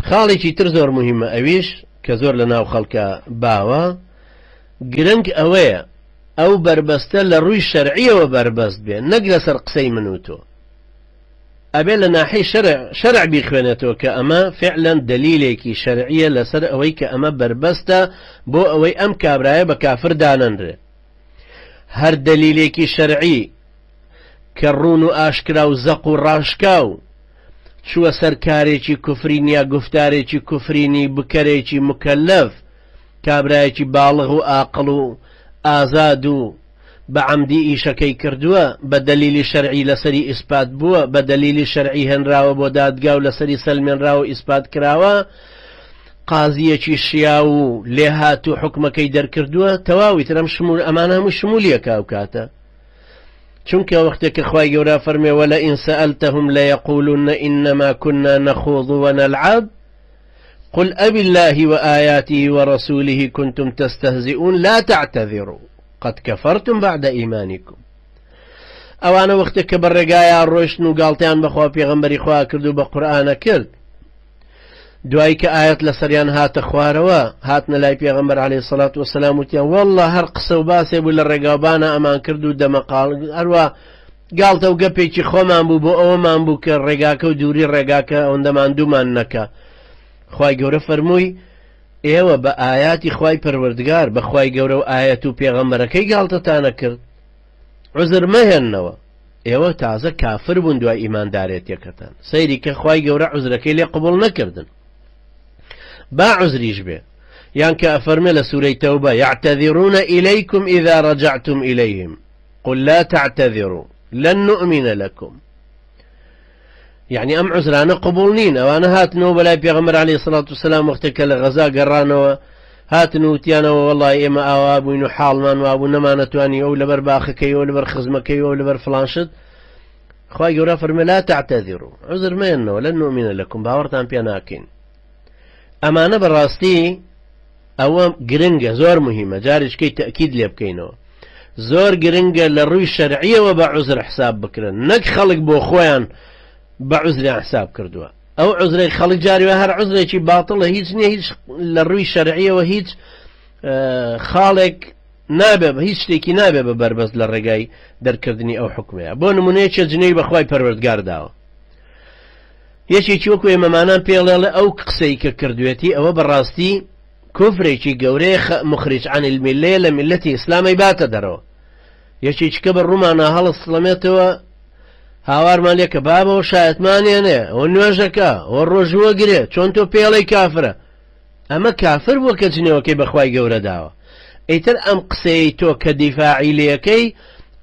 خاڵێکی تر زۆر مهمە ئەویش کە زۆر لە ناو خەڵکە باوە گرنگ ئەوەیە ئەو بربەستە لە ڕووی شەرعیەوە بربەست بێ نەک لەسەر قسەی من و تۆ ئەبێ لە ناحی شەرع بیخوێنێتەوە کە ئەمە فعلا دلیلێکی شەرعیە لەسەر ئەوەی کە ئەمە بربەستە بۆ ئەوەی ئەم کابرایە بە کافر دانەنرێ هەر دلیلێکی شەرعی کە ڕوون و ئاشکرا و زەق و ڕاشکا و چووە سەرکارێکی کوفرین یا گفتارێکی کوفرینی بکەرێکی مکەلەف کابرایەکی باڵغ و ئاقڵ و ئازاد و بە عەمدی ئیشەکەی کردووە بە دلیلی شەرعی لەسەری ئیسپات بووە بە دلیلی شەرعی هێنراوە بۆ دادگا و لەسەری سەلمێنراوە ئیسپات کراوە قازیەکی شیا و لێ هات و حکمەکەی دەرکردووە تەواوی ترم شمول ئەمانە هەموو شمولیەکە ئەو کاتە چونکە وەختێکە خوای گەورە فەرمێ وەلئین سەئەلتەهم لەیەقولون ئینەما كنا نخوض ونلعب قل أبالله وآياته ورسوله كنتم تستهزئون لا تعتذروا قد كفرتم بعد إيمانكم ئەوانە وەختێک کە بەڕێگایان ڕۆیشتن و گاڵتەیان بەخوا پێغەمبەری خوا کرد و بە قورئانە کرد دوای کە ئاەت لەسەریان هاتە خوارەوە هاتنە لای پێغەمبەر عەلەیهی سەڵات وسەلام وتیان وەڵڵا هەر قسە و باسێ بوو لە ڕێگاوبانە ئەمان کرد و دەمەقاڵ هەروە گاڵتە و گەپێکی خۆمان بوو بۆ ئەوەمان بوو کە ڕێگاکە و دووری ڕێگاکە ئەوەندەمان دوومان نەکە خوای گەورە فەرمووی ئێوە بە ئاياتی خوای پەروەردگار بە خوای گەورە و ئاەت و پێغەمبەرەکەی گاڵتەتانە کرد عوزر مەهێننەوە ئێوە تازە کافر بوون دوای ئیماندارێتیەکەتان سەیری کە خوای گەورە عوزرەکەی لێ قبوڵ نەکردن با عذریش بێ یان کە ئەفەرمێ لە سوورەی تەوبە يعتذرون إليكم إذا رجعتم إليهم قل لا تعتذروا لن نؤمن لكم يعني أم عذرانە قبول نین ئەوانە هاتنەوە بەلای پێغەمبەر عەلەیهی سەڵات وسەلام وەختێکە لە غەزا گەڕانەوە هاتن وتیانەوە وەڵڵی ئێمە ئاوا بووین و حاڵمان وابوو نەمانەتوانی ئەو لەبەر باخەکەی ئەو لەبەر خزمەکەی ئەو لەبەر فڵانشت خوای گەورە فەرمێ لا تعتذروا عذر مێننەوە لن نؤمن لكم باوەڕتان پێ ناکەین ئەمانە بەڕاستی ئەوە گرنگە زۆر مهمە جارێکەی تەکید لێ بکەینەوە زۆر گرنگە لە ڕووی شەرعیەوە بە عوزر حساب بکرن نەک خەڵک بۆ خۆیان بە عوزریان حساب کردووە ئەو عوزرەی خەڵک جاریوە هەر عوزرێکی باتڵە هیچ نییە هیچ لە ڕووی شەرعیەوە هیچ خاڵێک نابێ هیچ شتێکی نابێ بە بربەست لە ڕێگای دەرکردنی ئەو حکمەیە بۆ نمونەیەکێ جنەی بەخوای پەروەردگار داوە یەکێکی وەکو ئێمەمانان پێڵێڵێ ئەو قسەی کە کردوێتی ئەوە بەڕاستی کوفرێکی گەورەیە مخرج عن الملة لە میلەتی ئیسلامی باتە دەرەوە یەکێکیکە بە ڕوومانە هەڵەسڵەمێتەوە هاوارمان لێکە بابەوە شایەتمانێنێ ئەوە نوێژەکە ئەوە ڕۆژوە گرێ چۆن تۆ پێڵەی کافرە ئەمە کافر بووە کە جنێوەکەی بەخوای گەورە داوە ئەیتر ئەم قسەی تۆ کە دیفاعی لەکەی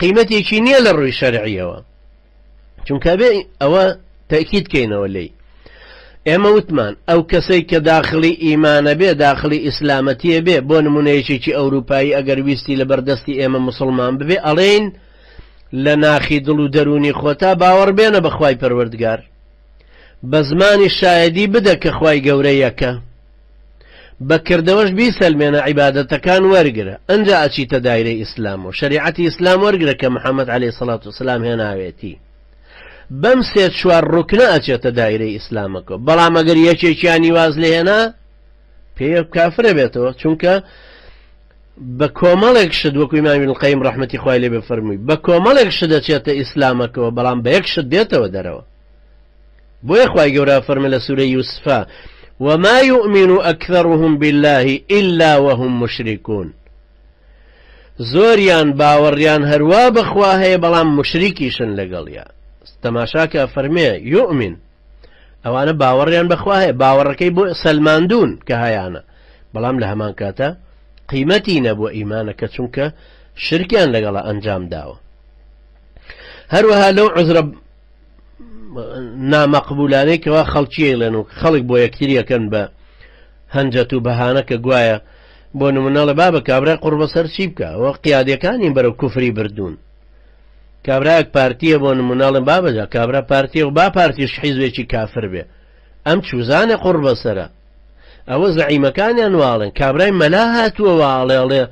قیمەتێکی نییە لە ڕووی شەرعیەوە چونکە بێ ئەوە تأکید کەینەوە لێی ئێمە وتمان ئەو کەسەی کە داخلی ئیمانە بێ داخلی ئیسلامەتیە بێ بۆ نمونەیەکێکی ئەوروپایی ئەگەر ویستی لە بەردەستی ئێمە موسڵمان ببێ ئەڵێن لە ناخی دڵ و دەرونی خۆتا باوەڕ بێنە بەخوای پەروەردگار بە زمانی شایەدی بدە کە خوای گەورە یەکە بەکردەوەش بیسەلمێنە عیبادەتەکان وەرگرە ئەنجا ئەچیتە دایرەی ئیسلام و شەریعەتی ئیسلام وەرگرە کە محەممەد عەلەیهی سەڵات وسەلام هێناوێتی بەم سێ چوار ڕوکنە ئەچێتە دایرەی ئیسلامەکە بەڵام ئەگەر یەکێکیانی واز لێهێنا پێ کافرە بێتەوە چونکە بە کۆمەڵێک شت وەکو ئیمام ابن القەیم ڕەحمەتی خوای لێ بفەرمووی بە کۆمەڵێک شت دەچێتە ئیسلامەکەوە بەڵام بە یەک شت دێتەوە دەرەوە بۆیە خوای گەورە فەرمێ لە سوورەی یوسفە وما يؤمن أكثرهم بالله إلا وهم مشركون زۆریان باوەڕیان هەروە بەخوا هەیە بەڵام مشریکیشن لەگەڵیا تەماشاکە فەرمێ یؤمن ئەوانە باوەڕیان بەخوا هەیە باوەڕەکەی بۆ سەلماندون کە هەیانە بەڵام لە هەمان کاتە قیمەتی نەبووە ئیمانەکە چونکە شرکیان لەگەڵە ئەنجام داوە هەروەها لەو عوزرە نامەقبولانەی کەوا خەڵکیێڵێن و خەڵک بۆ یەکتریەکەن بە هەنجەت و بەهانە کە گوایە بۆ نمونە لە بابە کابرای قوربەسەر چی بکە ئەوە قیادەکانی بەرەو کوفری بردوون کابراەک پارتیە بۆ نمونەڵم بابەجا کابرا پارتیە و با پارتیش حیزبێکی کافر بێ ئەم چوزانێ قوربەسەرە ئەوە زەعیمەکانیان واڵێن کابرای مەلا هاتووە واڵێڵێ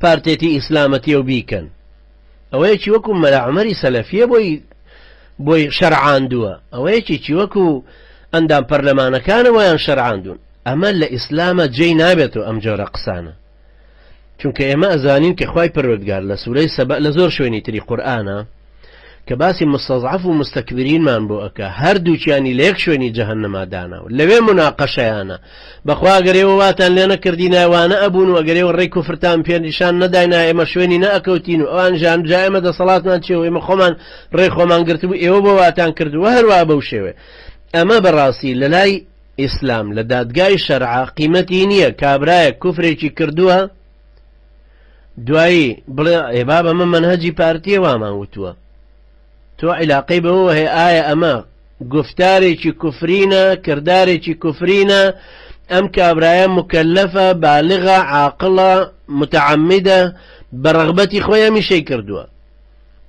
پارتێتی ئیسلامەتی و بیکەن ئەوەیەکی وەکو مەلا عومەری سەلەفیە بۆی شەرعاندووە ئەوەیەکی وەکو ئەندام پەرلەمانەکانەوەیان شەرعاندون ئەمە لە ئیسلامە جێی نابێتەوە ئەم جۆرە قسانە چونکە ئێمە ئەزانین کە خوای پەروەردگار لە سوورەی سەبە لە زۆر شوێنی تری قورئانە کە باسی مستەضعف و مستەکبرینمان بۆ ئەکا هەردووچیانی لە یەک شوێنی جەهەنەما داناوە لەوێ مناقەشەیانە بەخوا گەرێوە واتان لێ نەکردی ناوانە ئەبوون و ئەگەرێوە ڕێی کوفرتان پێنیشان نەداینا ئێمە شوێنی نەئەکەوتین و ئەوان ژان جا ئێمە دەسەڵاتمان چێوە ئێمە خۆمان ڕێی خۆمان گرتبوو ئێوە بۆ واتان کردووە هەروە بەو شێوێ ئەمە بەڕاستی لە لای ئیسلام لە دادگای شەرعا قیمەتی نییە کابرایە کوفرێکی کردووە دوایی بڵێ ئێبا بەمە منهەجی پارتیە وامان وتووە تۆ عیلاقەی بەوە هەیە ئایا ئەمە گفتارێکی کوفرینە کردارێکی کوفرینە ئەم کابرایە مکەلەفە بالغە عاقڵە متعەمدە بەڕەغبەتی خۆی هەمیشەی کردووە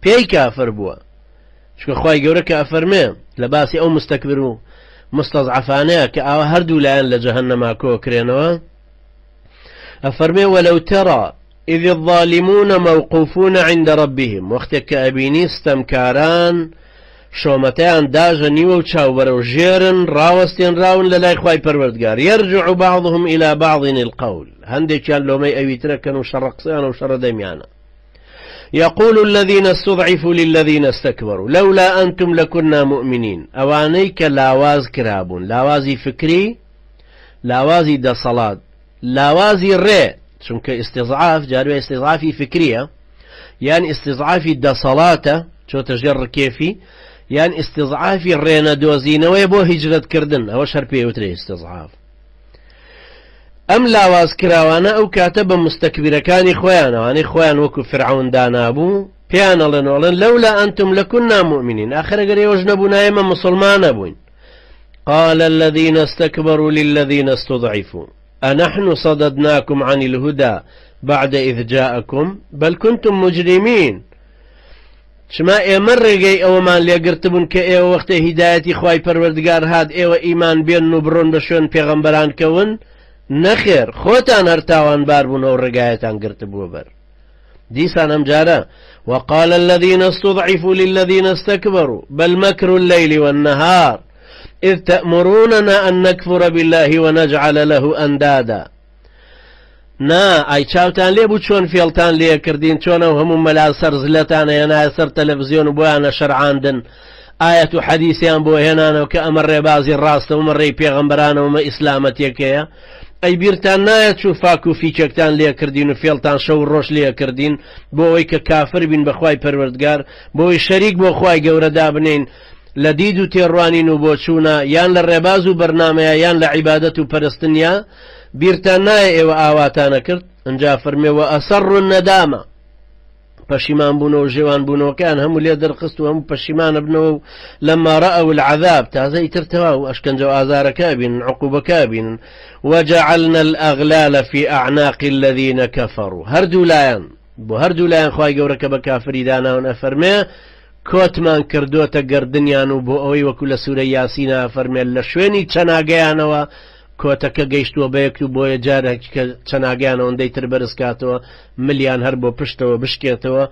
پێی کافر بووە چونکە خوای گەورە کە ئەفەرمێ لە باسی ئەو مستەکبر و مستەضعفانەیە کە ئاوا هەردوو لایەن لە جەهەنەما کۆکرێنەوە ئەفەرمێ وەلەو تەڕە إذ الظالمون موقوفون عند ربهم وقتك أبيني استمكاران شومتان داجا نيو تشاور جيرن راوستين راون للاي خواي پروردگار يرجع بعضهم إلى بعض القول هندي كان لو مي أويتنا كانوا شرقسان وشر دميانا يقول الذين استضعفوا للذين استكبروا لولا أنتم لكنا مؤمنين أوانيك لاواز كرابون لاوازي فكري لاوازي دا صلاة لاوازي ري چونکە استضعاف جاروی استضعافی فکریە یان استضعافی دەسەڵاتە چۆتە ژێر ڕکێفی یان استضعافی ڕێنە دۆزینەوەی بۆ هیجرەتکردن ئەوە شەر پێوترێ استضعاف ئەم لاواز کراوانە ئەو کاتە بە مستەکبیرەکانی خۆیانەوانەی خۆیان وەکو فرعون دانابوو پێیان ئەڵێن لەولا ئەنتم لەکونا مؤمنین ئاخر ئەگەر ئێوەش نەبوون ئێمە مسلمان نەبووین قال الذين استكبروا للذين استضعفوا أنحن صددناكم عن الهدى بعد إذ جاءكم بل كنتم مجرمين شما ئێمە ڕێگەی ئەوەمان لێگرتبوون کە ئێوە وەختە هیدایەتی خوای پەروەردگار هات ئێوە ئیمان بێن و بڕۆن بە شوێن پێغەمبەران کەون نەخێر خۆتان هەر تاوانبار بوون و ڕێگایەتان گرتبووە بەر دیسان ئەم جارە وقال الذين استضعفوا للذين استكبروا بل مكر الليل والنهار إذ تأمروننا أن نكفر بالله ونجعل له أندادا نا أي چاوتان لێ بوو چۆن فێڵتان لێ کردین چۆنە هەموو مەلا سەر زلەتانە هێنایە سەر تەلەڤیزیۆن و بۆیانە شەرعاندن ئایەت و حەدیثیان بۆ هێنانەوە کە ئەمە ڕێبازی ڕاستە و ئەمە ڕێی پێغەمبەرانەوە ئیسلامەتێکەیە ئەی بیرتان نایەت چوو فاک و فیچەکتان لێ کردین و فێڵتان شەو ڕۆژ لێ کردین بۆ ئەوەی کە کافر بین بەخوای پەروەردگار بۆی شەریک بۆ خوای گەورە دابنین لە دید و تێڕوانین و بۆ چوونە یان لە ڕێباز و بەرنامەیە یان لە عیبادەت و پەرستنیە بیرتان نایە ئێوە ئاواتانە کرد ئەنجا فەرمێوە ئەسەڕ نەدامە پەشیمان بوونەوە ژێوان بوونەوەکان هەموو لێ دەرخست و هەموو پەشیمانە بنەوە و لەما ڕەئەو العەذاب تازەی ترتەوە و ئەشکەنجە و ئازارەکە بینن عقوبەکە بینن وجعلنا الأغلال في أعناق الذين كفروا هەردوو لایەن بۆ هەردوو لایەن خوای گەورە کە بە کافری داناون ئەفەرمێ کۆتمان کردوتە گردنیان و بۆ ئەوەی وەکو لە سوورەی یاسینە فەرمێن لە شوێنی چەناگەیانەوە کۆتەکە گەیشتووە بەیەک و بۆیە جارێک کە چەناگەیانەوەندەی تر بەرزکاتەوە ملیان هەر بۆ پشتەوە بشکێتەوە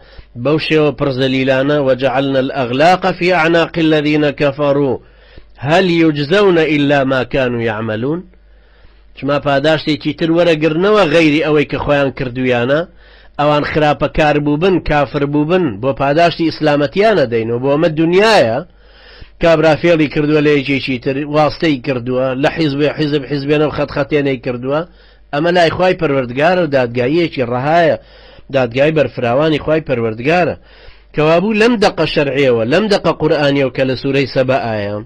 بەو شێوە پڕزەلیلانە وجعلنا الأغلاق في أعناق الذين كفروا هل يجزون إلا ما كانوا يعملون چما پاداشتێکی تر وەرەگرنەوە غەیری ئەوەی کە خۆیان کردویانە ئەوان خراپەکار بووبن کافر بووبن بۆ پاداشتی ئیسلامەتیانە دەین و بۆ ئەمە دنیایە کابرا فێڵی کردووە لە یەکێکی تر واستەی کردووە لە حیزبێنە و خەتخەتێنەی کردووە ئەمە لای خوای پەروەردگارە و دادگاییەکی ڕەهایە دادگای بەرفراوانی خوای پەروەردگارە کەوابوو لەم دەقە شەرعیەوە لەم دەقە قورئانیەوە کە لە سوورەی سەبە ئایە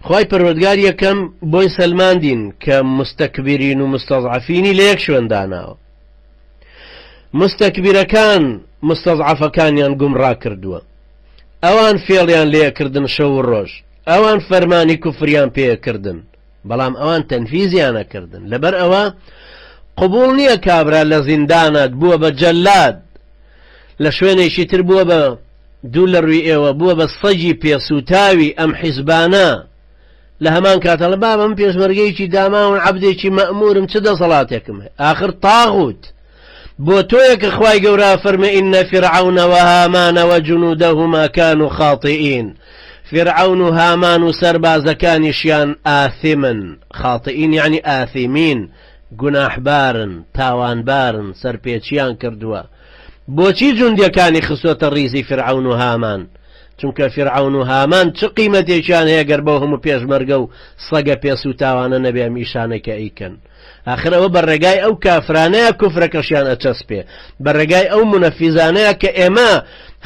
خوای پەروەردگار یەکەم بۆی سەلماندین کە مستەکبرین و مستەضعفینی لە یەک شوێن داناوە مستەکبیرەکان مستەضعفەکانیان گومڕا کردووە ئەوان فێڵیان لێکردن شەو و ڕۆژ ئەوان فەرمانی کوفریان پێکردن بەڵام ئەوان تەنفیزیانەکردن لەبەر ئەوە قبول نییە کابرا لە زیندانات بووە بە جەلاد لە شوێنێکی تر بووە بە دوو لە ڕووی ئێوە بووە بە سەجی پێسوتاوی ئەم حیزبانە لە هەمان کاتە لە بابم پێشمەرگەیەکی داماون عەبدێکی مەئمورم چ دەسەڵاتێکم هەیە ئاخر تاغوت بۆ تۆیە کە خوای گەورە فەرمێ ئینە فرعەون وهامان وجنودهما كانوا خاطئين فرعون و هامان و سەربازەکانیشیان ئاثمن خاطئین یعنی ئاثمین گوناحبارن تاوانبارن سەرپێچیان کردووە. بۆچی جوندیەکانی خستۆتە ڕیزی فرعون و هامان؟ چونکە فرعون و هامان چ قیمەتێکیان هەیە گەر بەو هەموو پێشمەرگە و سەگە پێسووتاوانە نەبێ ئەم ئیشانێکە ئەیکەن. ئاخرەوە بەڕێگای ئەو کافرانەیە کوفرەکەشیان ئەچەسپێ، بەڕێگای ئەو منەفیزانەیە کە ئێمە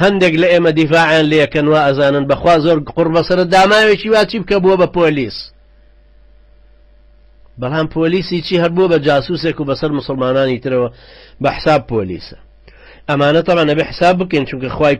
هەندێک لە ئێمە دیفاعیان لێکەن و ئەزانن بەخوا زۆر قوربەسەرت داماوێکی واچی بکە بووە بە پۆلیس. بەڵام پۆلیسی چی هەر بووە بە جاسووسێک و بەسەر مسلمانانی ترەوە بە حساب پۆلیسە. ئەمانە تەڵە نەبێ حساب بکەین چونکە خوای